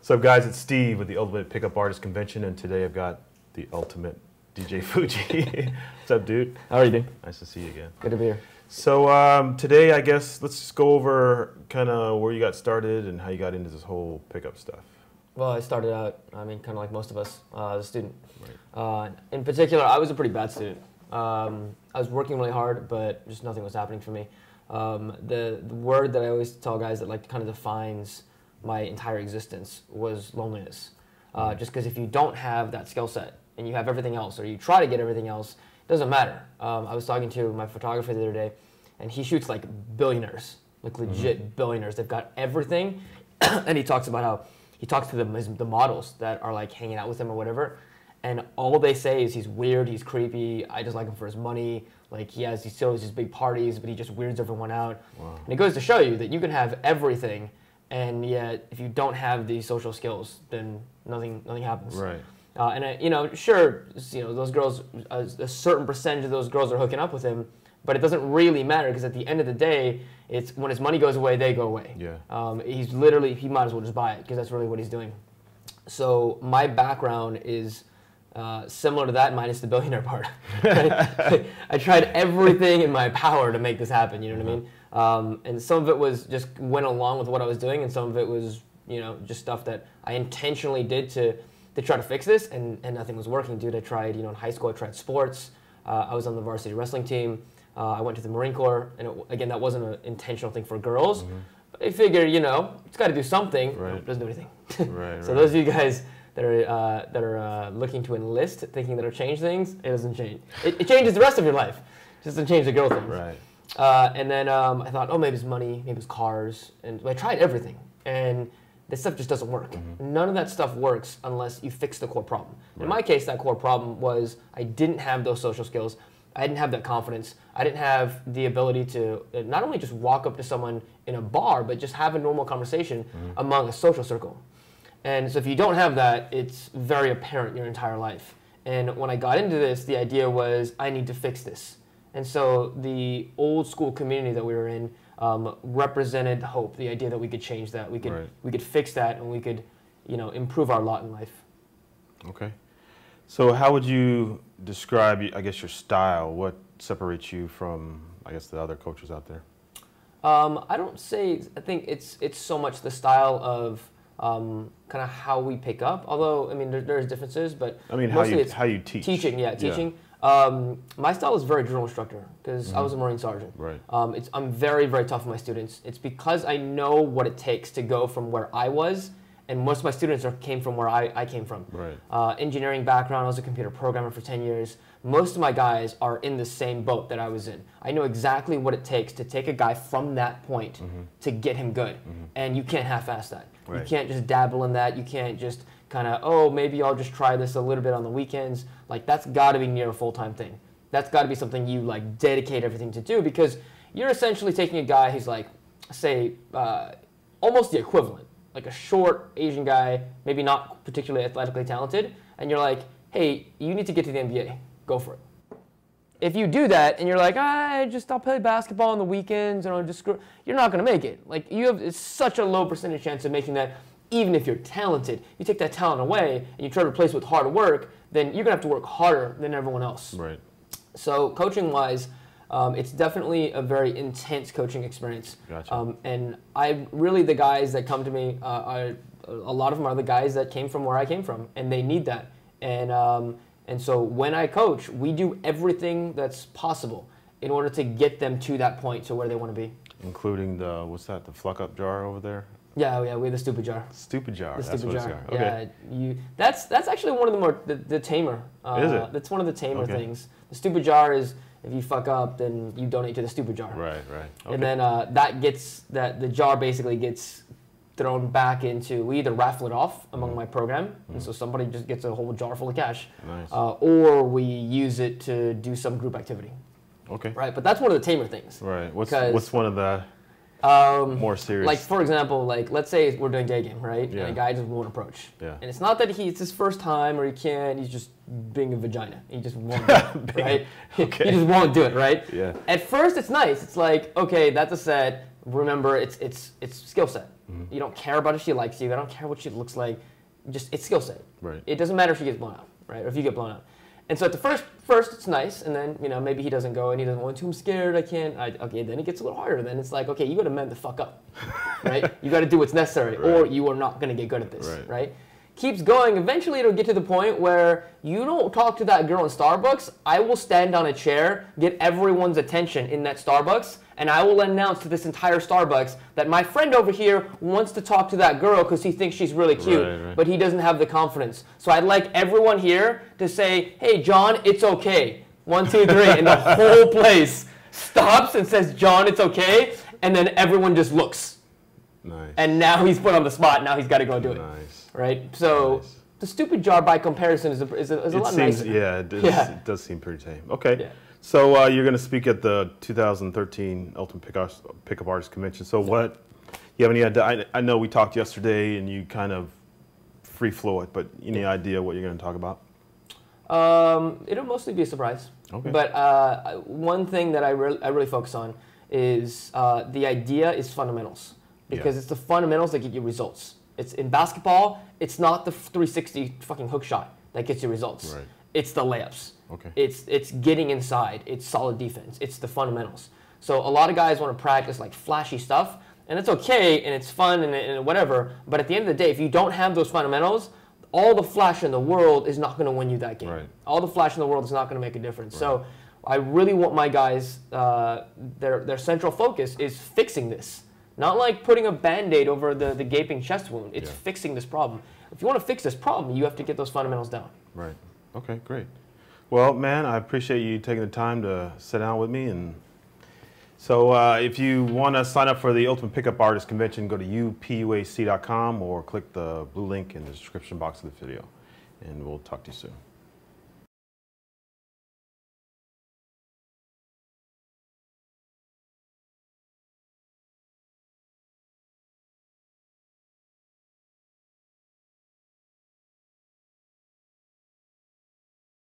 What's up, guys? It's Steve with the Ultimate Pickup Artist Convention, and today I've got the ultimate DJ Fuji. What's up, dude? How are you doing? Nice to see you again. Good to be here. So today, I guess, let's just go over kind of where you got started and how you got into this whole pickup stuff. Well, I started out, I mean, kind of like most of us, as a student. Right. In particular, I was a pretty bad student. I was working really hard, but just nothing was happening for me. The word that I always tell guys that like kind of defines my entire existence was loneliness. Just because if you don't have that skill set and you have everything else, or you try to get everything else, it doesn't matter. I was talking to my photographer the other day, and he shoots like billionaires, like legit billionaires. They've got everything, and he talks about how he talks to the models that are like hanging out with him or whatever, and all they say is he's weird, he's creepy, I just like him for his money, like he still has these big parties, but he just weirds everyone out. Wow. And it goes to show you that you can have everything, and yet if you don't have these social skills, then nothing happens. Right. And sure, those girls, a certain percentage of those girls are hooking up with him, but it doesn't really matter because at the end of the day, it's when his money goes away, they go away. Yeah. He might as well just buy it because that's really what he's doing. So my background is similar to that, minus the billionaire part. I tried everything in my power to make this happen. You know what I mean? And some of it was just went along with what I was doing, and some of it was just stuff that I intentionally did to try to fix this, and nothing was working, dude. I tried, in high school, I tried sports. I was on the varsity wrestling team. I went to the Marine Corps, and again, that wasn't an intentional thing for girls. But I figured, it's got to do something. Right. It doesn't do anything. Right. So those of you guys that are looking to enlist, thinking that it'll change things, it doesn't change. It changes the rest of your life. It doesn't change the girl things. Right. And then I thought, oh, maybe it's money, maybe it's cars, and I tried everything, and this stuff just doesn't work. None of that stuff works unless you fix the core problem. Right. In my case, that core problem was I didn't have those social skills. I didn't have that confidence. I didn't have the ability to not only just walk up to someone in a bar, but just have a normal conversation among a social circle. And so if you don't have that, it's very apparent your entire life. And when I got into this, the idea was I need to fix this. And so the old school community that we were in represented hope, the idea that we could change that, we could fix that, and we could, improve our lot in life. Okay. So how would you describe, I guess, your style? What separates you from, I guess, the other coaches out there? I think it's so much the style of kind of how we pick up. Although, I mean, there's differences, but I mean, mostly how you teach. Teaching. My style is very drill instructor because I was a Marine sergeant. Right. I'm very, very tough with my students. It's because I know what it takes to go from where I was, and most of my students came from where I came from. Right. Engineering background, I was a computer programmer for 10 years. Most of my guys are in the same boat that I was in. I know exactly what it takes to take a guy from that point to get him good, and you can't half-ass that. Right. You can't just dabble in that. You can't just kind of, maybe I'll just try this a little bit on the weekends. Like, that's got to be near a full-time thing. That's got to be something you, like, dedicate everything to do, because you're essentially taking a guy who's, like, say, almost the equivalent, like a short Asian guy, maybe not particularly athletically talented, and you're like, hey, you need to get to the NBA. Go for it. If you do that and you're like, I'll play basketball on the weekends and I'll just screw, you're not going to make it. Like, it's such a low percentage chance of making that. Even if you're talented, you take that talent away and you try to replace it with hard work, then you're going to have to work harder than everyone else. Right. So coaching-wise, it's definitely a very intense coaching experience. Gotcha. And the guys that come to me, a lot of them are the guys that came from where I came from, and they need that. And so when I coach, we do everything that's possible in order to get them to that point, to where they want to be. Including the, what's that, the fluck-up jar over there? Yeah, we have the stupid jar. Stupid jar. The stupid jar. Okay. Yeah, that's actually one of the more the tamer. Is it? That's one of the tamer things. The stupid jar is if you fuck up, then you donate to the stupid jar. Right. Okay. And then the jar basically gets thrown back into, we either raffle it off among my program, and so somebody just gets a whole jar full of cash, nice. Or we use it to do some group activity. Okay. Right, but that's one of the tamer things. Right. What's one of the more serious? Like, for example, like, let's say we're doing day game, right? Yeah. And a guy just won't approach. Yeah. And it's not that it's his first time or he can't, he's just being a vagina. He just won't do it, right? Okay. He just won't do it, right? Yeah. At first, it's nice. It's like, okay, that's a set. Remember, it's skill set. You don't care about if she likes you. I don't care what she looks like. Just it's skill set. Right. It doesn't matter if she gets blown out, right? Or if you get blown out. And so at the first it's nice, and then maybe he doesn't go and he doesn't want to. I'm scared. I can't. Okay, then it gets a little harder. Then it's like, okay, you got to man the fuck up, right? You got to do what's necessary, or you are not going to get good at this, right? Keeps going. Eventually, it'll get to the point where you don't talk to that girl in Starbucks. I will stand on a chair, get everyone's attention in that Starbucks, and I will announce to this entire Starbucks that my friend over here wants to talk to that girl because he thinks she's really cute, but he doesn't have the confidence. So I'd like everyone here to say, hey, John, it's okay. 1, 2, 3. And the whole place stops and says, John, it's okay. And then everyone just looks. Nice. And now he's put on the spot. Now he's got to go do it. Nice. Right? So the stupid jar by comparison is a lot nicer. Yeah, it does seem pretty tame. Okay. Yeah. So you're going to speak at the 2013 Ultimate Pickup Artist Convention. So you have any idea? I know we talked yesterday and you kind of free flow it, but any idea what you're going to talk about? It'll mostly be a surprise. Okay. But one thing that I really focus on is the idea is fundamentals. Because it's the fundamentals that get you results. It's in basketball, it's not the 360 fucking hook shot that gets you results. Right. It's the layups. Okay. It's getting inside. It's solid defense. It's the fundamentals. So a lot of guys want to practice like flashy stuff, and it's okay and it's fun and whatever. But at the end of the day, if you don't have those fundamentals, all the flash in the world is not going to win you that game. Right. All the flash in the world is not going to make a difference. Right. So I really want my guys, their central focus is fixing this. Not like putting a Band-Aid over the gaping chest wound. It's fixing this problem. If you want to fix this problem, you have to get those fundamentals down. Right. Okay, great. Well, man, I appreciate you taking the time to sit down with me. And so if you want to sign up for the Ultimate Pickup Artist Convention, go to upuac.com or click the blue link in the description box of the video. And we'll talk to you soon.